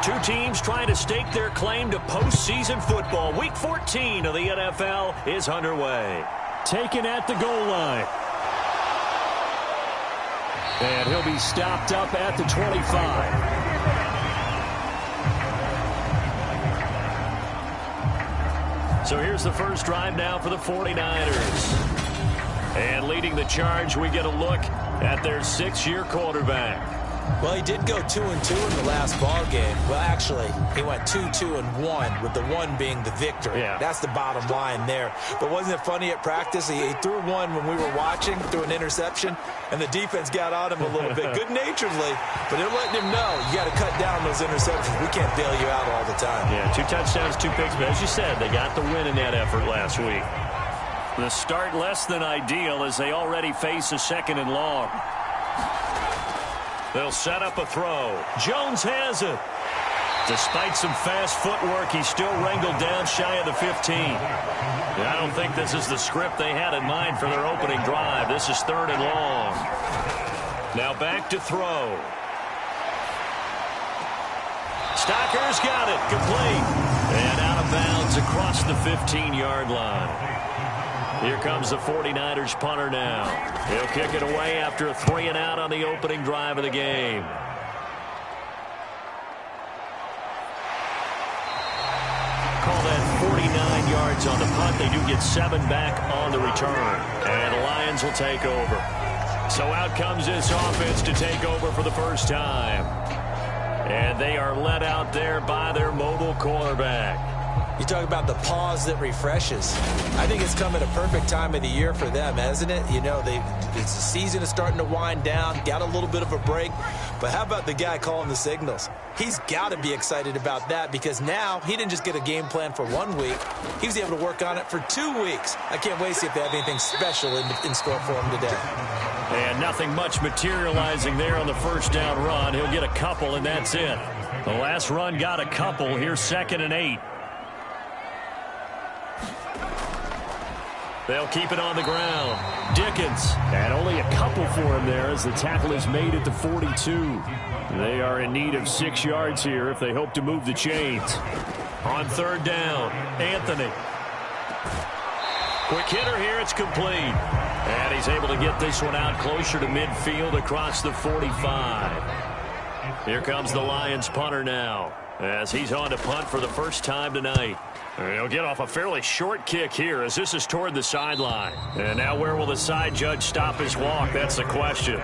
Two teams trying to stake their claim to postseason football. Week 14 of the NFL is underway. Taken at the goal line. And he'll be stopped up at the 25. So here's the first drive now for the 49ers. And leading the charge, we get a look at their 6-year quarterback. Well, he did go 2-2 in the last ball game. Well, actually, he went 2-2-1, with the one being the victory. Yeah. That's the bottom line there. But wasn't it funny at practice? He threw one when we were watching, threw an interception, and the defense got on him a little bit, good-naturedly. But they're letting him know, you got to cut down those interceptions. We can't bail you out all the time. Yeah, 2 touchdowns, 2 picks. But as you said, they got the win in that effort last week. The start less than ideal as they already face a 2nd and long. They'll set up a throw. Jones has it. Despite some fast footwork, he's still wrangled down shy of the 15. I don't think this is the script they had in mind for their opening drive. This is 3rd and long. Now back to throw. Stocker's got it. Complete. And out of bounds across the 15-yard line. Here comes the 49ers punter now. He'll kick it away after a 3-and-out on the opening drive of the game. Call that 49 yards on the punt. They do get 7 back on the return. And the Lions will take over. So out comes this offense to take over for the first time. And they are led out there by their mobile quarterback. You talk about the pause that refreshes. I think it's come at a perfect time of the year for them, hasn't it? You know, the season is starting to wind down, got a little bit of a break. But how about the guy calling the signals? He's got to be excited about that because now he didn't just get a game plan for 1 week. He was able to work on it for 2 weeks. I can't wait to see if they have anything special in store for him today. And nothing much materializing there on the first down run. He'll get a couple, and that's it. The last run got a couple. Here's 2nd and 8. They'll keep it on the ground. Dickens. And only a couple for him there as the tackle is made at the 42. They are in need of 6 yards here if they hope to move the chains. On 3rd down, Anthony. Quick hitter here, it's complete. And he's able to get this one out closer to midfield across the 45. Here comes the Lions punter now as he's on to punt for the first time tonight. He'll get off a fairly short kick here as this is toward the sideline. And now where will the side judge stop his walk? That's the question.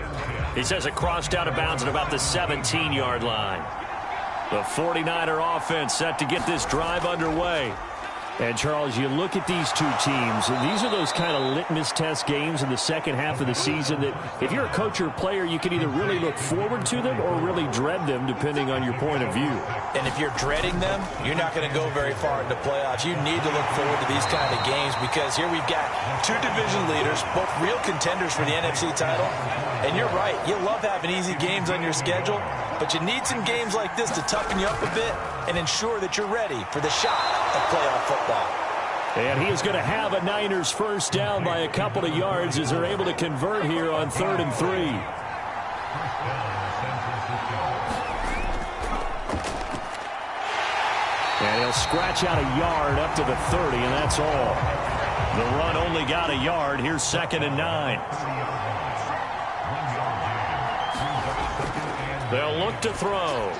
He says it crossed out of bounds at about the 17-yard line. The 49er offense set to get this drive underway. And, Charles, you look at these two teams, and these are those kind of litmus test games in the second half of the season that if you're a coach or a player, you can either really look forward to them or really dread them, depending on your point of view. And if you're dreading them, you're not going to go very far in the playoffs. You need to look forward to these kind of games because here we've got 2 division leaders, both real contenders for the NFC title. And you're right, you love having easy games on your schedule, but you need some games like this to toughen you up a bit and ensure that you're ready for the shot of playoff football. And he is going to have a Niners first down by a couple of yards as they're able to convert here on 3rd and 3. And he'll scratch out a yard up to the 30, and that's all. The run only got a yard. Here's 2nd and 9. They'll look to throw.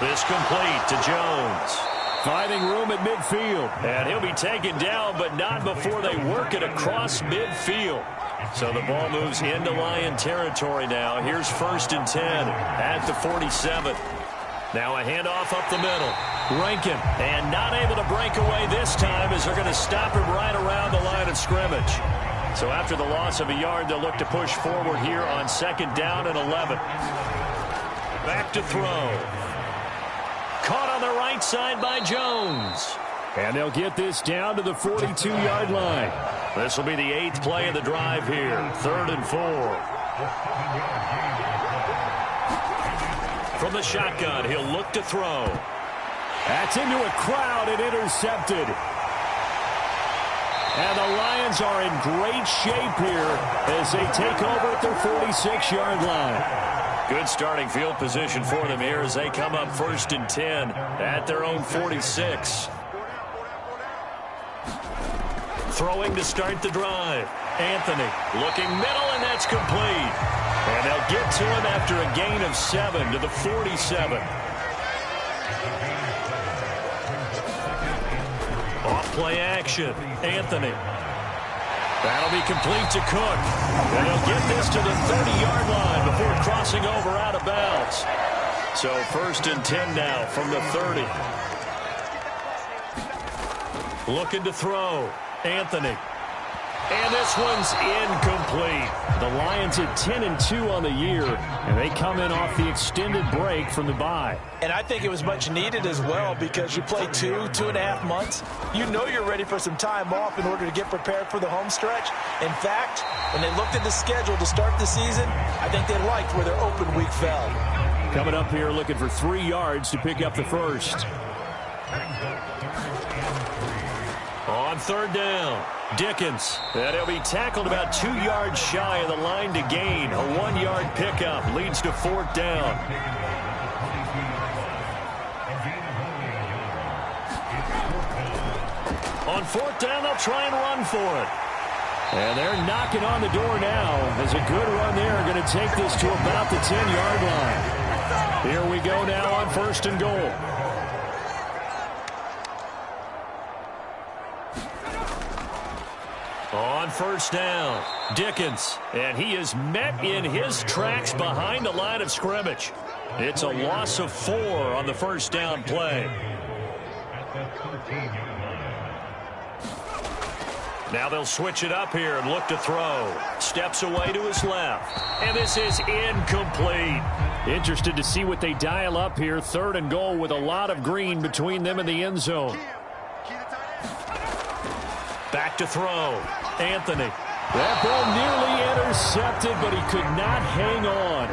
This complete to Jones. Finding room at midfield. And he'll be taken down, but not before they work it across midfield. So the ball moves into Lion territory now. Here's 1st and 10 at the 47. Now a handoff up the middle. Rankin, and not able to break away this time as they're going to stop him right around the line of scrimmage. So after the loss of a yard, they'll look to push forward here on 2nd down and 11. Back to throw. Caught on the right side by Jones. And they'll get this down to the 42-yard line. This will be the 8th play of the drive here. 3rd and 4. From the shotgun, he'll look to throw. That's into a crowd and intercepted. And the Lions are in great shape here as they take over at their 46-yard line. Good starting field position for them here as they come up 1st and 10 at their own 46. Throwing to start the drive. Anthony looking middle, and that's complete. And they'll get to him after a gain of 7 to the 47. Off play action. Anthony. That'll be complete to Cook. And they'll get this to the 30-yard line before crossing over out of bounds. So 1st and 10 now from the 30. Looking to throw. Anthony. And this one's incomplete. The Lions at 10-2 on the year, and they come in off the extended break from the bye. And I think it was much needed as well because you play 2.5 months. You know you're ready for some time off in order to get prepared for the home stretch. In fact, when they looked at the schedule to start the season, I think they liked where their open week fell. Coming up here looking for 3 yards to pick up the first. On 3rd down, Dickens. And he'll be tackled about 2 yards shy of the line to gain. A 1-yard pickup leads to 4th down. On 4th down, they'll try and run for it. And they're knocking on the door now as a good run there. Going to take this to about the 10-yard line. Here we go now on 1st and goal. On 1st down, Dickens, and he is met in his tracks behind the line of scrimmage. It's a loss of 4 on the 1st down play. Now they'll switch it up here and look to throw. Steps away to his left, and this is incomplete. Interested to see what they dial up here. 3rd and goal with a lot of green between them and the end zone. Back to throw. Anthony. That ball nearly intercepted, but he could not hang on.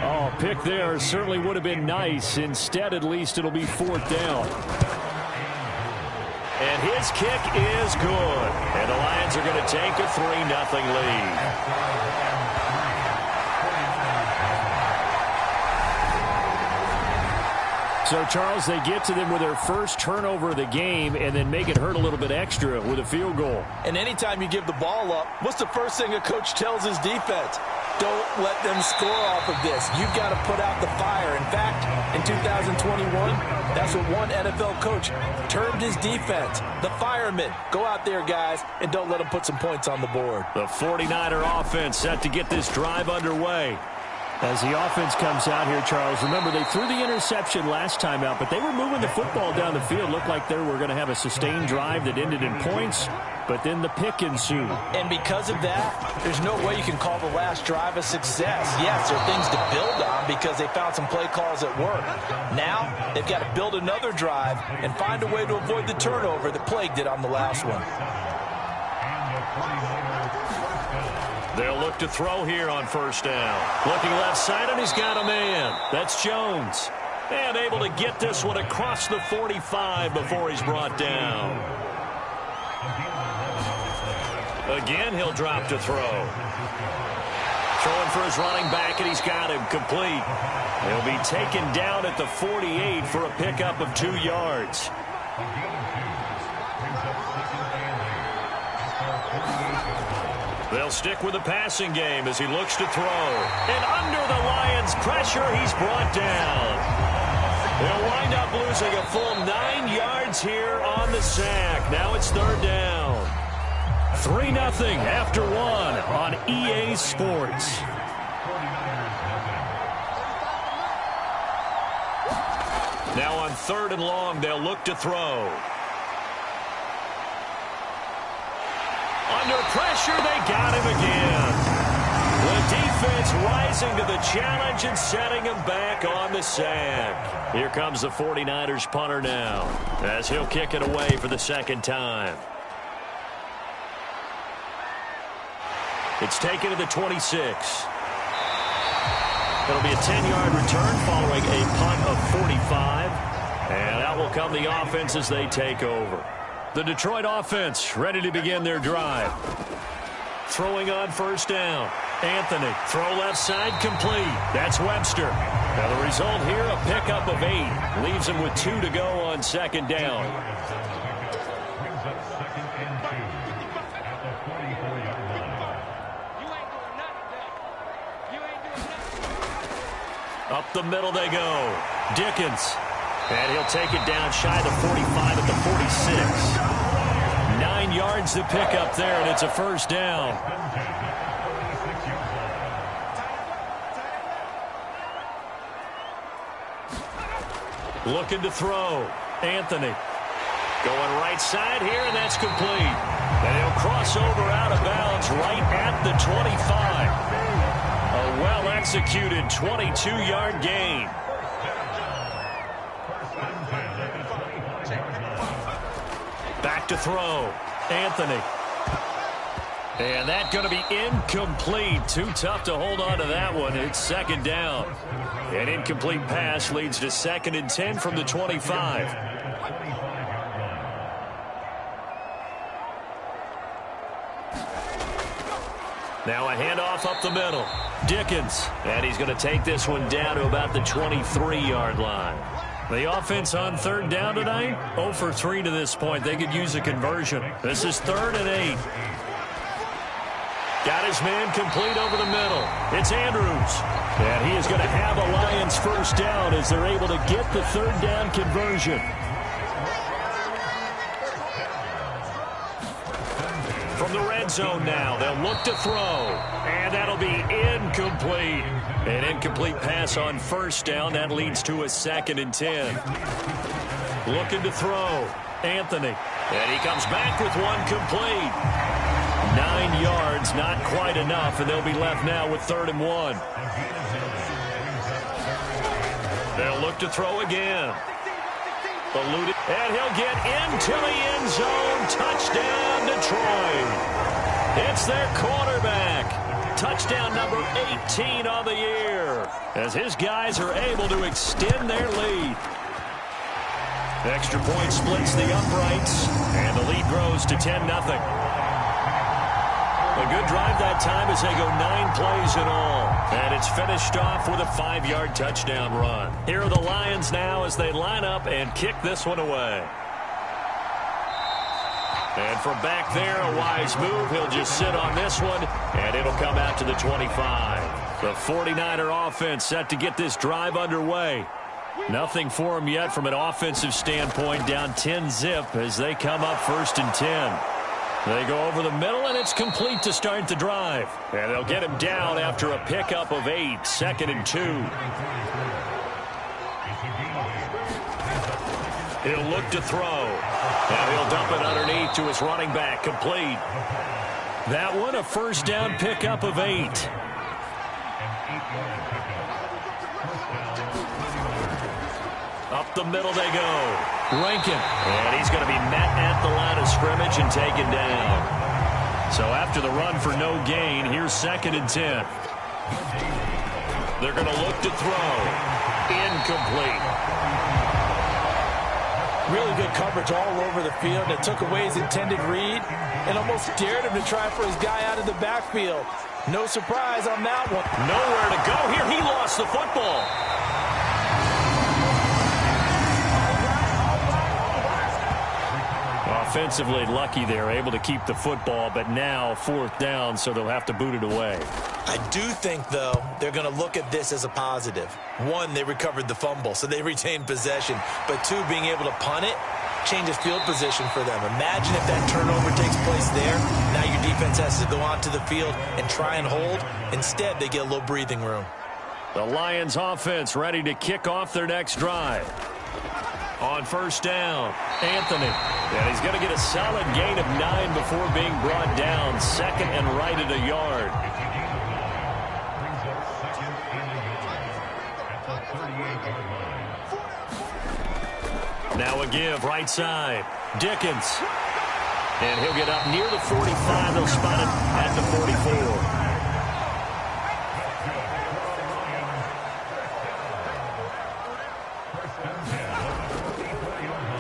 Oh, pick there certainly would have been nice. Instead, at least, it'll be 4th down. And his kick is good. And the Lions are going to take a 3-0 lead. So, Charles, they get to them with their first turnover of the game and then make it hurt a little bit extra with a field goal. And anytime you give the ball up, what's the first thing a coach tells his defense? Don't let them score off of this. You've got to put out the fire. In fact, in 2021, that's what one NFL coach termed his defense. The firemen. Go out there, guys, and don't let them put some points on the board. The 49er offense set to get this drive underway. As the offense comes out here, Charles, remember they threw the interception last time out, but they were moving the football down the field. Looked like they were going to have a sustained drive that ended in points, but then the pick ensued. And because of that, there's no way you can call the last drive a success. Yes, there are things to build on because they found some play calls that work. Now, they've got to build another drive and find a way to avoid the turnover that plagued it on the last one. They'll look to throw here on 1st down. Looking left side, and he's got a man. That's Jones. And able to get this one across the 45 before he's brought down. Again, he'll drop to throw. Throwing for his running back, and he's got him complete. He'll be taken down at the 48 for a pickup of 2 yards. They'll stick with the passing game as he looks to throw. And under the Lions' pressure, he's brought down. They'll wind up losing a full 9 yards here on the sack. Now it's 3rd down. 3-0 after 1 on EA Sports. Now on 3rd and long, they'll look to throw. Under pressure, they got him again. The defense rising to the challenge and setting him back on the sack. Here comes the 49ers punter now as he'll kick it away for the 2nd time. It's taken to the 26. It'll be a 10-yard return following a punt of 45. And out will come the offense as they take over. The Detroit offense ready to begin their drive. Throwing on 1st down. Anthony, throw left side, complete. That's Webster. Now the result here, a pickup of 8. Leaves him with 2 to go on second down. Up the middle they go. Dickens. And he'll take it down shy of the 45 at the 46. 9 yards to pick up there, and it's a first down. Looking to throw. Anthony. Going right side here, and that's complete. And he'll cross over out of bounds right at the 25. A well-executed 22-yard gain. Back to throw. Anthony. And that's going to be incomplete. Too tough to hold on to that one. It's second down. An incomplete pass leads to 2nd and 10 from the 25. Now a handoff up the middle. Dickens. And he's going to take this one down to about the 23-yard line. The offense on third down tonight, 0 for 3 to this point. They could use a conversion. This is 3rd and 8. Got his man complete over the middle. It's Andrews. And he is going to have a Lions first down as they're able to get the third down conversion. From the red zone now, they'll look to throw. And that'll be incomplete. An incomplete pass on first down. That leads to a 2nd and 10. Looking to throw. Anthony. And he comes back with one complete. 9 yards, not quite enough, and they'll be left now with 3rd and 1. They'll look to throw again. Eluded, and he'll get into the end zone. Touchdown, Detroit. It's their quarterback. Touchdown number 18 on the year, as his guys are able to extend their lead. Extra point splits the uprights, and the lead grows to 10-0. A good drive that time as they go 9 plays in all. And it's finished off with a 5-yard touchdown run. Here are the Lions now as they line up and kick this one away. And from back there, a wise move. He'll just sit on this one, and it'll come out to the 25. The 49er offense set to get this drive underway. Nothing for them yet from an offensive standpoint, down 10-zip as they come up 1st and 10. They go over the middle, and it's complete to start the drive. And they'll get him down after a pickup of 8, 2nd and 2. He'll look to throw. And he'll dump it underneath to his running back, complete. That one, a first down pickup of 8. Up the middle they go. Rankin. And he's going to be met at the line of scrimmage and taken down. So after the run for no gain, here's 2nd and 10. They're going to look to throw. Incomplete. Really good coverage all over the field. It took away his intended read and almost dared him to try for his guy out of the backfield. No surprise on that one. Nowhere to go here. He lost the football. Offensively lucky they're able to keep the football, but now 4th down, so they'll have to boot it away. I do think, though, they're going to look at this as a positive. 1, they recovered the fumble, so they retained possession. But 2, being able to punt it changes field position for them. Imagine if that turnover takes place there. Now your defense has to go onto the field and try and hold. Instead, they get a little breathing room. The Lions offense ready to kick off their next drive. On first down, Anthony. And he's going to get a solid gain of 9 before being brought down. 2nd and right at a yard. Now a give, right side. Dickens. And he'll get up near the 45. They'll spot it at the 44.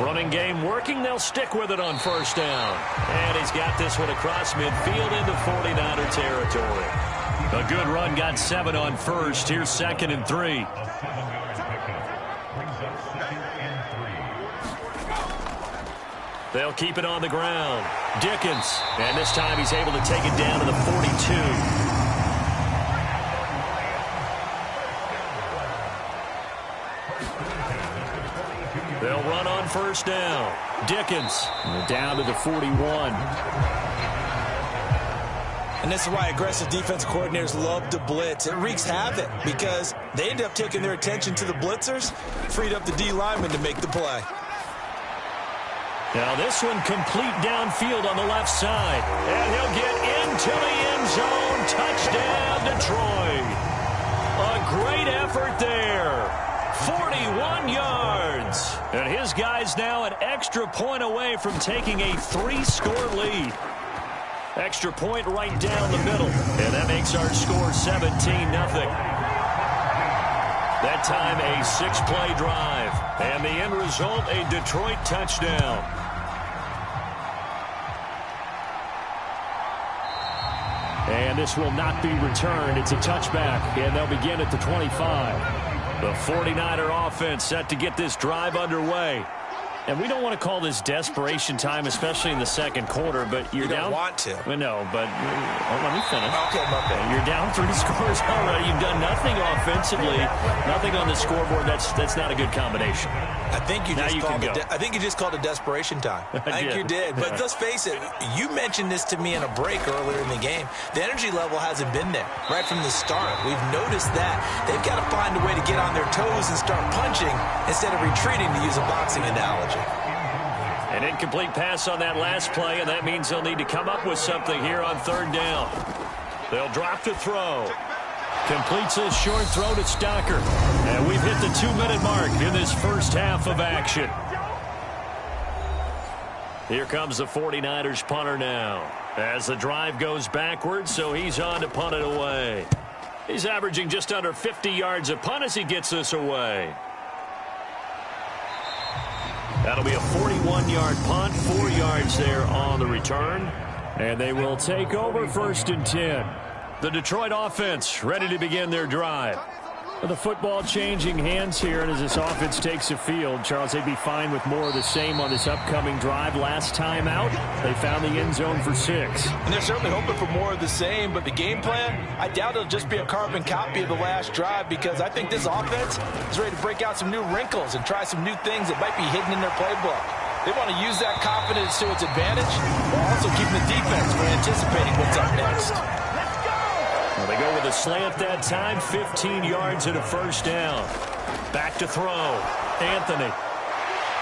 Running game working. They'll stick with it on first down. And he's got this one across midfield into 49er territory. A good run, got 7 on first. Here's 2nd and 3. They'll keep it on the ground. Dickens, and this time he's able to take it down to the 42. They'll run on first down. Dickens down to the 41. And this is why aggressive defense coordinators love to blitz. It wreaks havoc because they end up taking their attention to the blitzers, freed up the D lineman to make the play. Now this one complete downfield on the left side. And he'll get into the end zone. Touchdown, Detroit. A great effort there. 41 yards. And his guy's now an extra point away from taking a 3-score lead. Extra point right down the middle. And that makes our score 17-0. That time a 6-play drive. And the end result, a Detroit touchdown. And this will not be returned. It's a touchback, and they'll begin at the 25. The 49er offense set to get this drive underway. And we don't want to call this desperation time, especially in the second quarter, but you're you down. don't want to. Well, no, but let me finish. Okay, my bad. You're down 3 scores already. You've done nothing offensively, nothing on the scoreboard. That's not a good combination. I think you just called go. I think you just called it desperation time. I think you did. But let's face it, you mentioned this to me in a break earlier in the game. The energy level hasn't been there right from the start. We've noticed that. They've got to find a way to get on their toes and start punching instead of retreating, to use a boxing analogy. An incomplete pass on that last play, and that means they'll need to come up with something here on 3rd down. They'll drop to throw. Completes a short throw to Stocker. And we've hit the 2-minute mark in this first half of action. Here comes the 49ers punter now. As the drive goes backwards, so he's on to punt it away. He's averaging just under 50 yards a punt as he gets this away. That'll be a 41-yard punt, 4 yards there on the return. And they will take over 1st and 10. The Detroit offense ready to begin their drive. The football changing hands here, and as this offense takes the field, Charles, they'd be fine with more of the same on this upcoming drive. Last time out, they found the end zone for 6. And they're certainly hoping for more of the same, but the game plan, I doubt it'll just be a carbon copy of the last drive, because I think this offense is ready to break out some new wrinkles and try some new things that might be hidden in their playbook. They want to use that confidence to its advantage while also keeping the defense from anticipating what's up next. Well, they go with a slant that time, 15 yards and a 1st down. Back to throw. Anthony.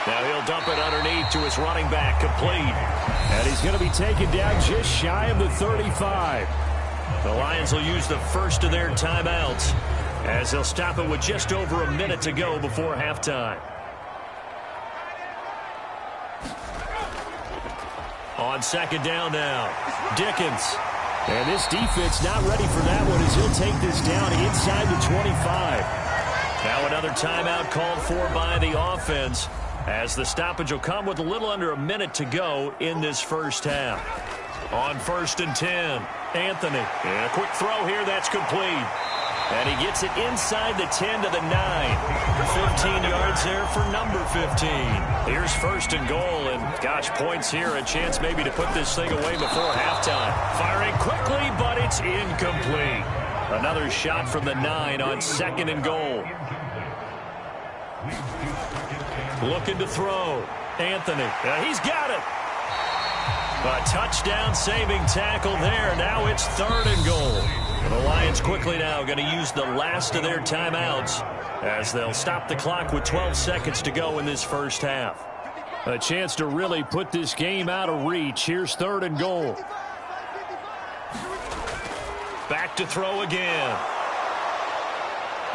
Now he'll dump it underneath to his running back, complete. And he's going to be taken down just shy of the 35. The Lions will use the first of their timeouts as they'll stop it with just over a minute to go before halftime. On 2nd down now, Dickens. And this defense not ready for that one as he'll take this down inside the 25. Now another timeout called for by the offense as the stoppage will come with a little under a minute to go in this first half. On 1st and 10, Anthony. And a quick throw here, that's complete. And he gets it inside the 10 to the 9. 15 yards there for number 15. Here's 1st and goal, and gosh, points here, a chance maybe to put this thing away before halftime. Firing quickly, but it's incomplete. Another shot from the 9 on 2nd and goal. Looking to throw. Anthony. He's got it. A touchdown-saving tackle there. Now it's 3rd and goal. The Lions quickly now going to use the last of their timeouts as they'll stop the clock with 12 seconds to go in this first half. A chance to really put this game out of reach. Here's 3rd and goal. Back to throw again.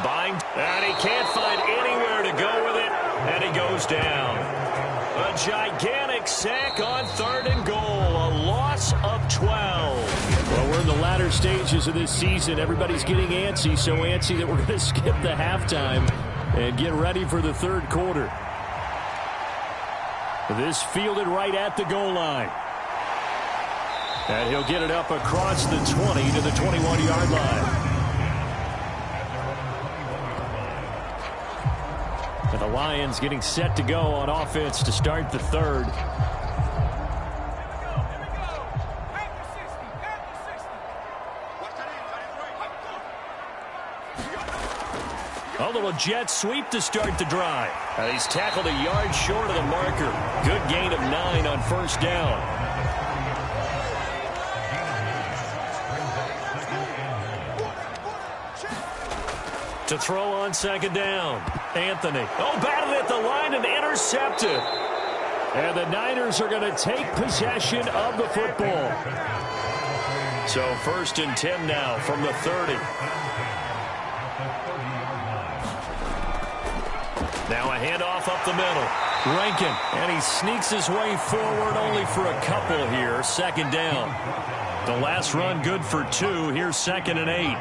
Bind, and he can't find anywhere to go with it, and he goes down. A gigantic sack on 3rd and goal. A loss of 12. Well, we're in the latter stages of this season. Everybody's getting antsy, so antsy that we're going to skip the halftime and get ready for the 3rd quarter. This fielded right at the goal line. And he'll get it up across the 20 to the 21-yard line. And the Lions getting set to go on offense to start the third. A little jet sweep to start the drive. He's tackled a yard short of the marker. Good gain of 9 on first down. To throw on second down. Anthony. Oh, batted at the line and intercepted. And the Niners are going to take possession of the football. So first and 10 now from the 30. Now a handoff up the middle. Rankin, and he sneaks his way forward only for a couple here. Second down. The last run good for 2. Here's 2nd and 8.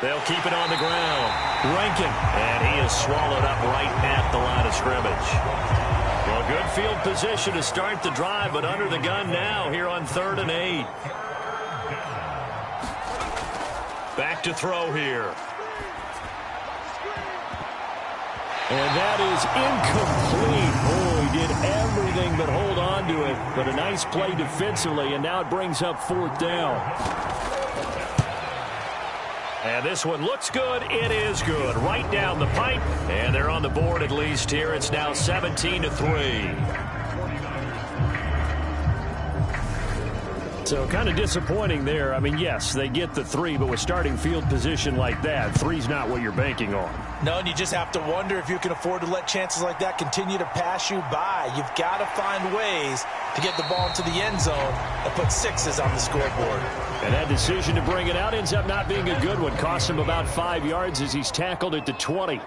They'll keep it on the ground. Rankin, and he is swallowed up right at the line of scrimmage. Well, good field position to start the drive, but under the gun now here on 3rd and 8. Back to throw here. And that is incomplete. Oh, he did everything but hold on to it. But a nice play defensively, and now it brings up 4th down. And this one looks good. It is good. Right down the pipe. And they're on the board at least here. It's now 17-3. So kind of disappointing there. I mean, yes, they get the 3, but with starting field position like that, 3's not what you're banking on. No, and you just have to wonder if you can afford to let chances like that continue to pass you by. You've got to find ways to get the ball into the end zone and put 6s on the scoreboard. And that decision to bring it out ends up not being a good one. Costs him about 5 yards as he's tackled at the 20.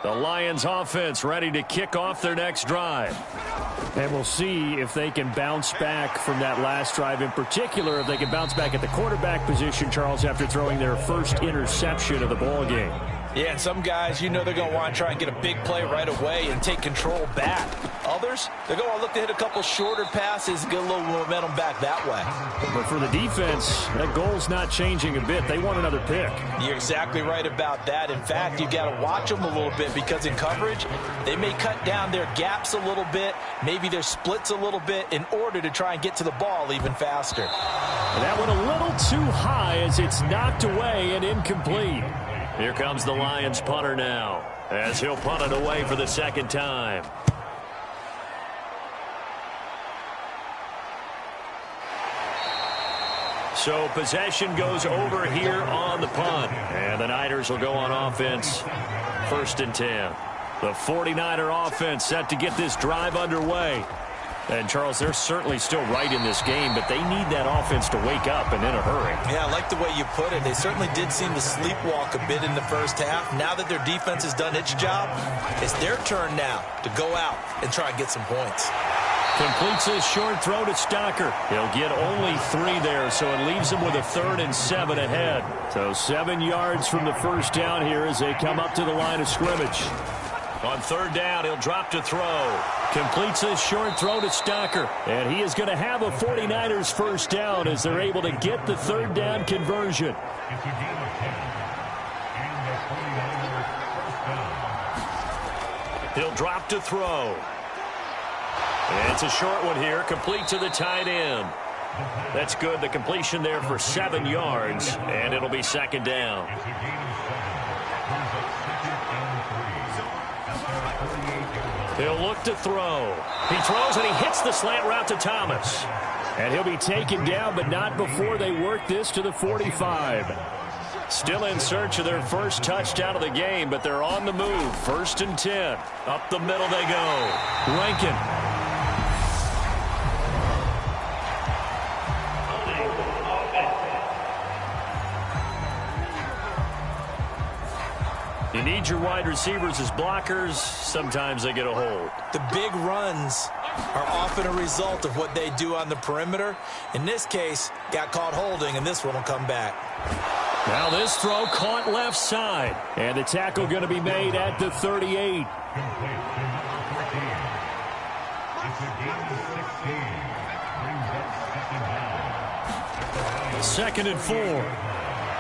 The Lions offense ready to kick off their next drive. And we'll see if they can bounce back from that last drive. In particular, if they can bounce back at the quarterback position, Charles, after throwing their first interception of the ball game. Yeah, and some guys, you know they're going to want to try and get a big play right away and take control back. Others, they're going to look to hit a couple shorter passes, get a little momentum back that way. But for the defense, that goal's not changing a bit. They want another pick. You're exactly right about that. In fact, you got to watch them a little bit because in coverage, they may cut down their gaps a little bit, maybe their splits a little bit in order to try and get to the ball even faster. And that went a little too high as it's knocked away and incomplete. Here comes the Lions punter now as he'll punt it away for the 2nd time. So possession goes over here on the punt. And the Niners will go on offense. 1st and 10. The 49er offense set to get this drive underway. And, Charles, they're certainly still right in this game, but they need that offense to wake up and in a hurry. Yeah, I like the way you put it. They certainly did seem to sleepwalk a bit in the first half. Now that their defense has done its job, it's their turn now to go out and try and get some points. Completes his short throw to Stocker. He'll get only 3 there, so it leaves him with a 3rd and 7 ahead. So 7 yards from the first down here as they come up to the line of scrimmage. On 3rd down, he'll drop to throw. Completes his short throw to Stocker. And he is going to have a 49ers first down as they're able to get the 3rd down conversion. He'll drop to throw. And it's a short one here, complete to the tight end. That's good, the completion there for 7 yards, and it'll be 2nd down. He'll look to throw. He throws and he hits the slant route to Thomas. And he'll be taken down, but not before they work this to the 45. Still in search of their first touchdown of the game, but they're on the move. 1st and 10. Up the middle they go. Rankin. You need your wide receivers as blockers. Sometimes they get a hold. The big runs are often a result of what they do on the perimeter. In this case, got caught holding, and this one will come back. Now this throw caught left side. And the tackle going to be made at the 38. Second and 4.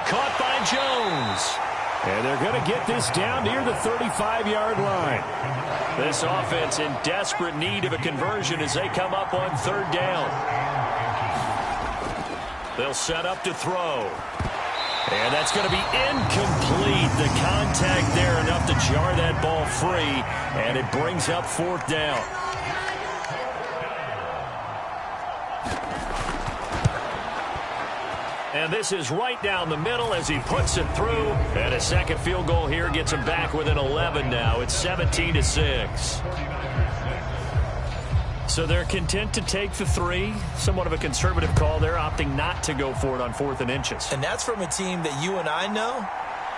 Caught by Jones. And they're going to get this down near the 35-yard line. This offense in desperate need of a conversion as they come up on third down. They'll set up to throw. And that's going to be incomplete. The contact there enough to jar that ball free, and it brings up fourth down. And this is right down the middle as he puts it through. And a second field goal here gets him back within 11 now. It's 17-6. So they're content to take the 3. Somewhat of a conservative call. They're opting not to go for it on 4th and inches. And that's from a team that you and I know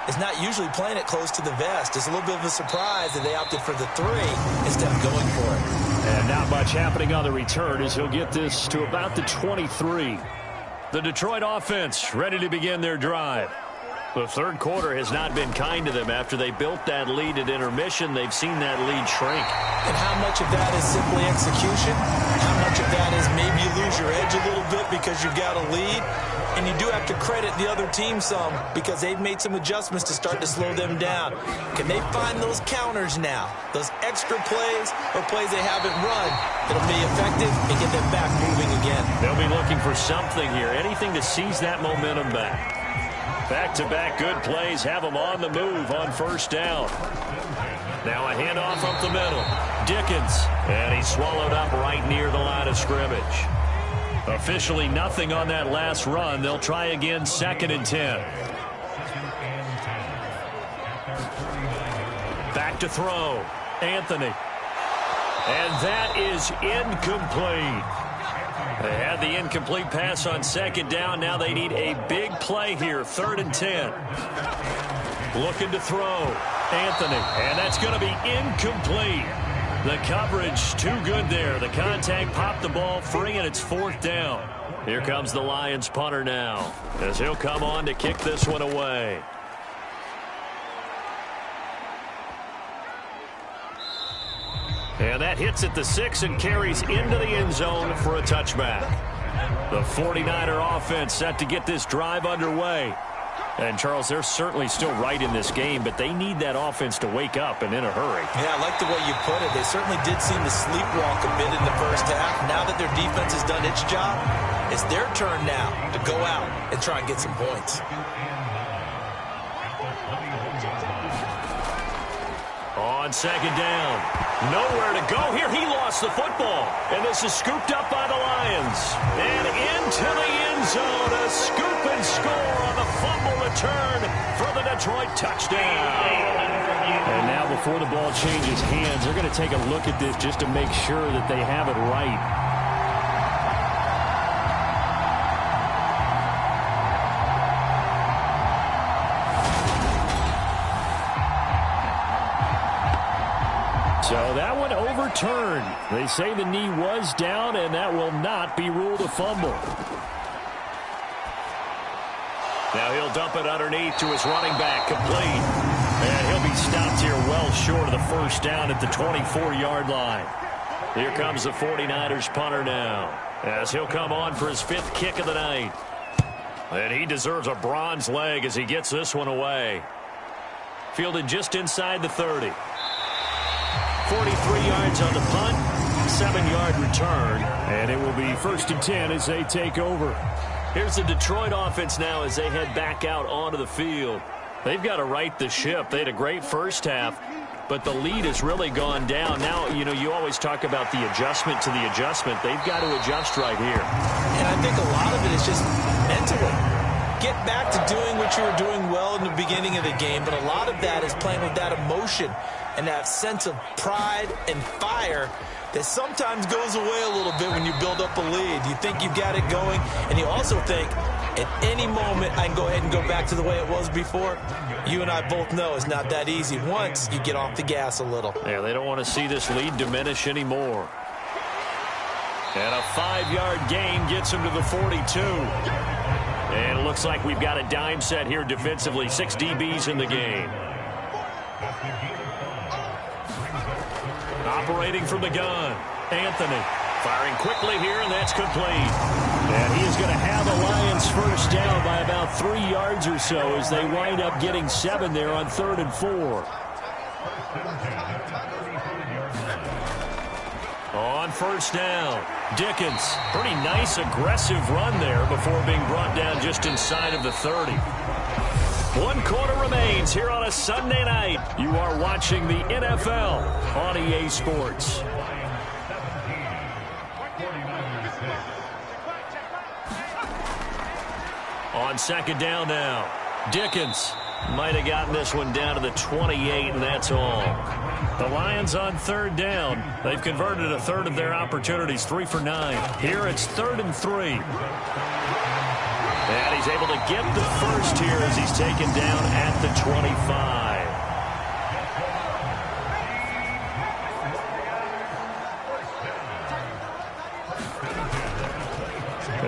is not usually playing it close to the vest. It's a little bit of a surprise that they opted for the 3 instead of going for it. And not much happening on the return as he'll get this to about the 23. The Detroit offense ready to begin their drive. The third quarter has not been kind to them. After they built that lead at intermission, they've seen that lead shrink. And how much of that is simply execution? How much of that is maybe you lose your edge a little bit because you've got a lead? And you do have to credit the other team some because they've made some adjustments to start to slow them down. Can they find those counters now? Those extra plays or plays they haven't run that'll be effective and get them back moving again? They'll be looking for something here. Anything to seize that momentum back. Back-to-back good plays have them on the move on first down. Now a handoff up the middle. Dickens. And he's swallowed up right near the line of scrimmage. Officially nothing on that last run. They'll try again, 2nd and 10. Back to throw. Anthony. And that is incomplete. They had the incomplete pass on 2nd down. Now they need a big play here. 3rd and 10. Looking to throw. Anthony. And that's going to be incomplete. The coverage too good there. The contact popped the ball free, and it's 4th down. Here comes the Lions punter now as he'll come on to kick this one away. And that hits at the 6 and carries into the end zone for a touchback. The 49er offense set to get this drive underway. And, Charles, they're certainly still right in this game, but they need that offense to wake up and in a hurry. Yeah, I like the way you put it. They certainly did seem to sleepwalk a bit in the first half. Now that their defense has done its job, it's their turn now to go out and try and get some points. On 2nd down. Nowhere to go here. He lost the football. And this is scooped up by the Lions. And into the end zone. A scoop and score on the fumble return for the Detroit touchdown. And now before the ball changes hands, they're going to take a look at this just to make sure that they have it right. So that one overturned. They say the knee was down, and that will not be ruled a fumble. Now he'll dump it underneath to his running back, complete. And he'll be stopped here well short of the first down at the 24-yard line. Here comes the 49ers punter now, as he'll come on for his 5th kick of the night. And he deserves a bronze leg as he gets this one away. Fielded just inside the 30. 43 yards on the punt, 7-yard return, and it will be 1st and 10 as they take over. Here's the Detroit offense now as they head back out onto the field. They've got to right the ship. They had a great first half, but the lead has really gone down. Now, you know, you always talk about the adjustment to the adjustment. They've got to adjust right here. And I think a lot of it is just mentally. Get back to doing what you were doing well in the beginning of the game, but a lot of that is playing with that emotion and that sense of pride and fire that sometimes goes away a little bit when you build up a lead. You think you've got it going, and you also think at any moment I can go ahead and go back to the way it was before. You and I both know it's not that easy once you get off the gas a little. Yeah, they don't want to see this lead diminish anymore. And a 5-yard gain gets him to the 42. And it looks like we've got a dime set here defensively. 6 DBs in the game. Operating from the gun, Anthony. Firing quickly here, and that's complete. And he is going to have a Lions first down by about 3 yards or so as they wind up getting 7 there on 3rd and 4. On first down, Dickens. Pretty nice, aggressive run there before being brought down just inside of the 30. 1 quarter remains here on a Sunday night. You are watching the NFL on EA Sports. On second down now, Dickens might have gotten this one down to the 28, and that's all. The Lions on 3rd down. They've converted a third of their opportunities, 3 for 9. Here it's 3rd and 3. And he's able to get the first here as he's taken down at the 25.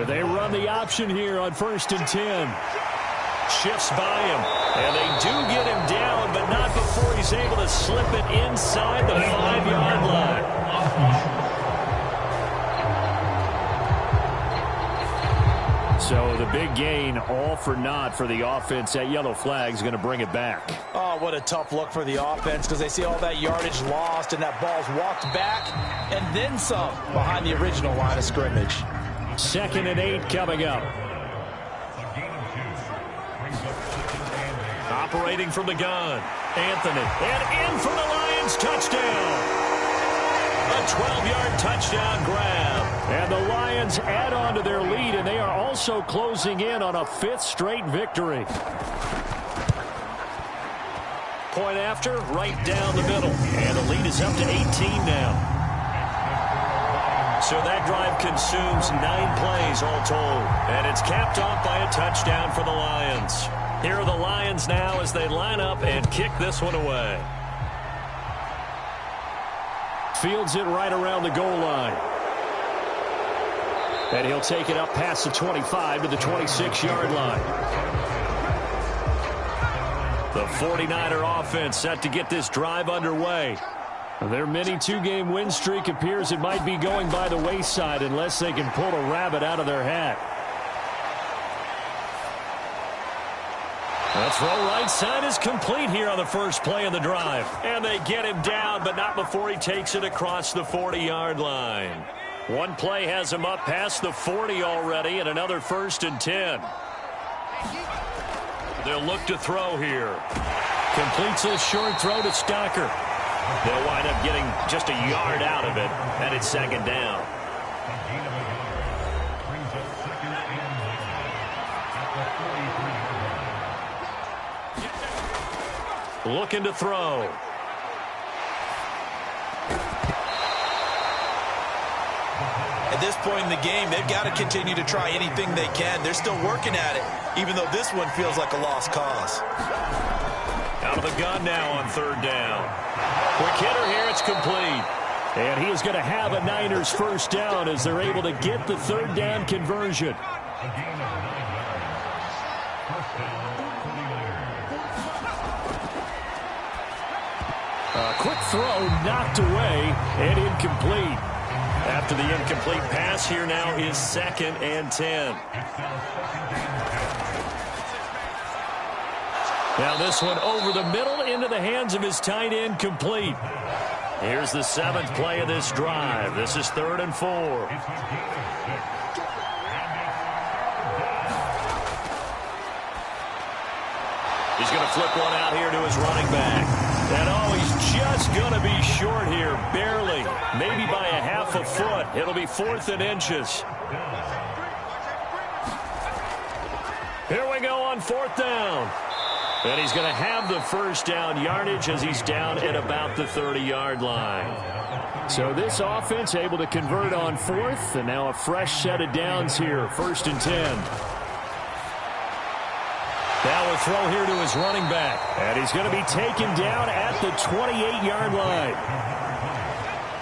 They run the option here on 1st and 10. Shifts by him, and they do get him down, but not before he's able to slip it inside the 5-yard line. So the big gain, all for naught for the offense. That yellow flag is going to bring it back. Oh, what a tough look for the offense because they see all that yardage lost and that ball's walked back and then some behind the original line of scrimmage. 2nd and 8 coming up. Operating from the gun, Anthony. And in for the Lions, touchdown. A 12-yard touchdown grab. And the Lions add on to their lead, and they are also closing in on a 5th straight victory. Point after, right down the middle. And the lead is up to 18 now. So that drive consumes 9 plays all told. And it's capped off by a touchdown for the Lions. Here are the Lions now as they line up and kick this one away. Fields it right around the goal line. And he'll take it up past the 25 to the 26-yard line. The 49er offense set to get this drive underway. Their mini 2-game win streak appears it might be going by the wayside unless they can pull a rabbit out of their hat. The throw right side is complete here on the first play of the drive. And they get him down, but not before he takes it across the 40-yard line. One play has him up past the 40 already, and another 1st and 10. They'll look to throw here. Completes a short throw to Stocker. They'll wind up getting just a yard out of it, and it's 2nd down. Looking to throw. At this point in the game, they've got to continue to try anything they can. They're still working at it, even though this one feels like a lost cause. Out of the gun now on 3rd down. Quick hitter here, it's complete. And he is going to have a Niners first down as they're able to get the 3rd down conversion. A quick throw knocked away and incomplete. After the incomplete pass, here now is 2nd and 10. Now this one over the middle into the hands of his tight end, complete. Here's the 7th play of this drive. This is 3rd and 4. He's going to flip one out here to his running back. And he's just going to be short here, barely. Maybe by a half a foot. It'll be 4th and inches. Here we go on 4th down. And he's going to have the first down yardage as he's down at about the 30-yard line. So this offense able to convert on 4th, and now a fresh set of downs here, 1st and 10. Now a throw here to his running back. And he's going to be taken down at the 28-yard line.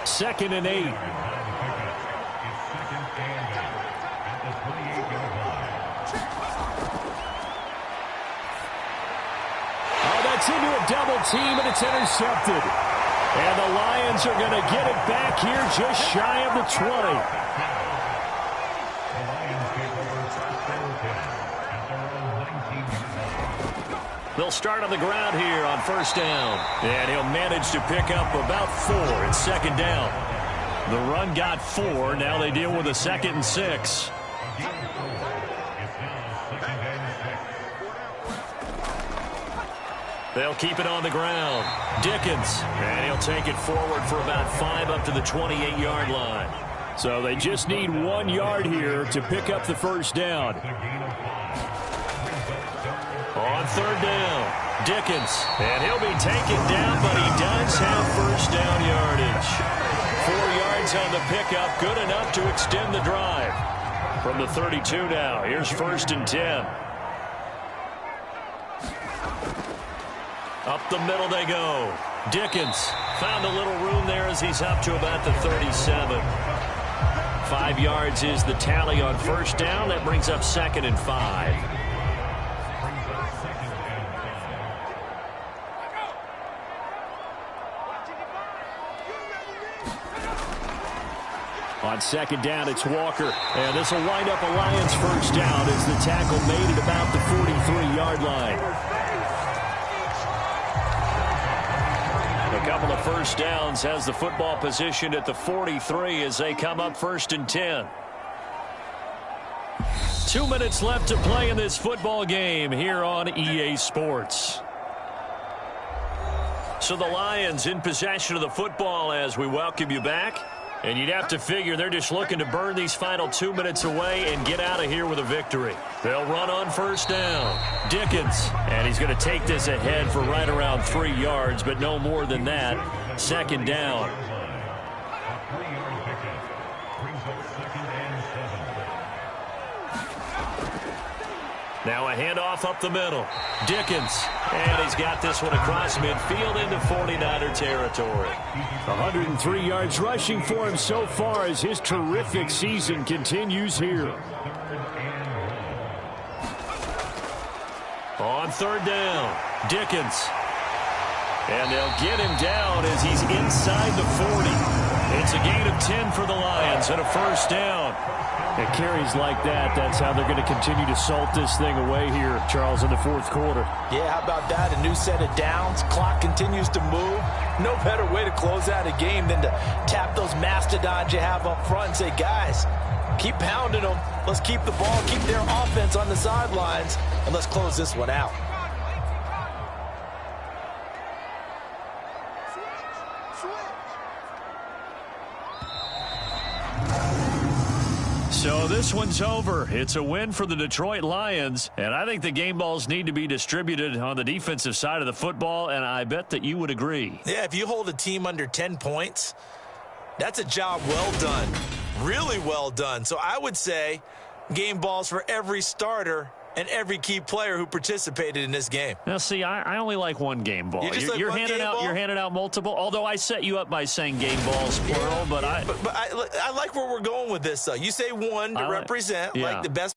2nd and 8. Gets into a double team, and it's intercepted. And the Lions are going to get it back here just shy of the 20. They'll start on the ground here on first down. And he'll manage to pick up about 4. It's second down. The run got 4. Now they deal with a 2nd and 6. They'll keep it on the ground. Dickens. And he'll take it forward for about 5 up to the 28-yard line. So they just need 1 yard here to pick up the first down. On third down, Dickens. And he'll be taken down, but he does have first down yardage. 4 yards on the pickup, good enough to extend the drive. From the 32 now, here's first and 10. Up the middle they go. Dickens found a little room there as he's up to about the 37. 5 yards is the tally on first down. That brings up 2nd and 5. On second down, it's Walker. And this will wind up a Lions first down as the tackle made it about the 43-yard line. A couple of first downs has the football positioned at the 43 as they come up first and 10. 2 minutes left to play in this football game here on EA Sports. So the Lions in possession of the football as we welcome you back. And you'd have to figure they're just looking to burn these final 2 minutes away and get out of here with a victory. They'll run on first down. Dickens. And he's going to take this ahead for right around 3 yards, but no more than that. Second down. Now a handoff up the middle. Dickens. And he's got this one across midfield into 49er territory. 103 yards rushing for him so far as his terrific season continues here. On third down, Dickens. And they'll get him down as he's inside the 40. It's a gain of 10 for the Lions and a first down. It carries like that. That's how they're going to continue to salt this thing away here, Charles, in the fourth quarter. Yeah, how about that? A new set of downs. Clock continues to move. No better way to close out a game than to tap those mastodons you have up front and say, guys, keep pounding them. Let's keep the ball, keep their offense on the sidelines, and let's close this one out. So this one's over. It's a win for the Detroit Lions, and I think the game balls need to be distributed on the defensive side of the football, and I bet that you would agree. Yeah, if you hold a team under 10 points, that's a job well done, really well done. So I would say game balls for every starter and every key player who participated in this game. Now, see, I only like one game ball. You're handing out multiple. Although I set you up by saying game balls plural, but I like where we're going with this. You say one to represent like the best